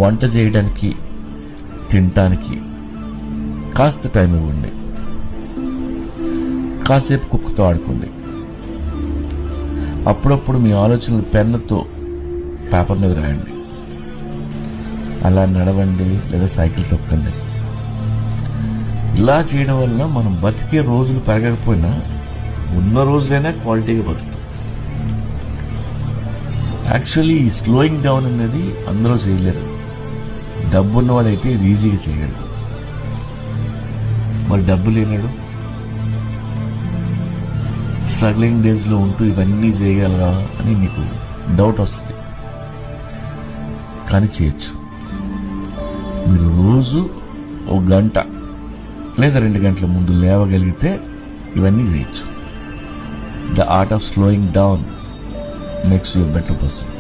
వంట చేయడానికి, తినటానికి కాస్త టైం ఇవ్వండి. కాసేపు కుక్కతో ఆడుకోండి. అప్పుడప్పుడు మీ ఆలోచనలు పెన్నుతో పేపర్ మీద రాయండి. అలా నడవండి లేదా సైకిల్ తొక్కండి. ఇలా చేయడం వల్ల మనం బతికే రోజులు పెరగకపోయినా ఉన్న రోజులైనా క్వాలిటీగా బతుకుతాం. యాక్చువల్లీ ఈ స్లోయింగ్ డౌన్ అనేది అందరూ చేయలేరు. డబ్బు ఉన్నవాడైతే ఇది ఈజీగా చేయగలడు. మరి డబ్బు లేనాడు స్ట్రగ్లింగ్ డేస్లో ఉంటూ ఇవన్నీ చేయగలరా అని మీకు డౌట్ వస్తుంది. కానీ చేయొచ్చు. మీరు రోజు 1 గంట లేదా 2 గంటల ముందు లేవగలిగితే ఇవన్నీ చేయొచ్చు. The art of slowing down makes you a better person.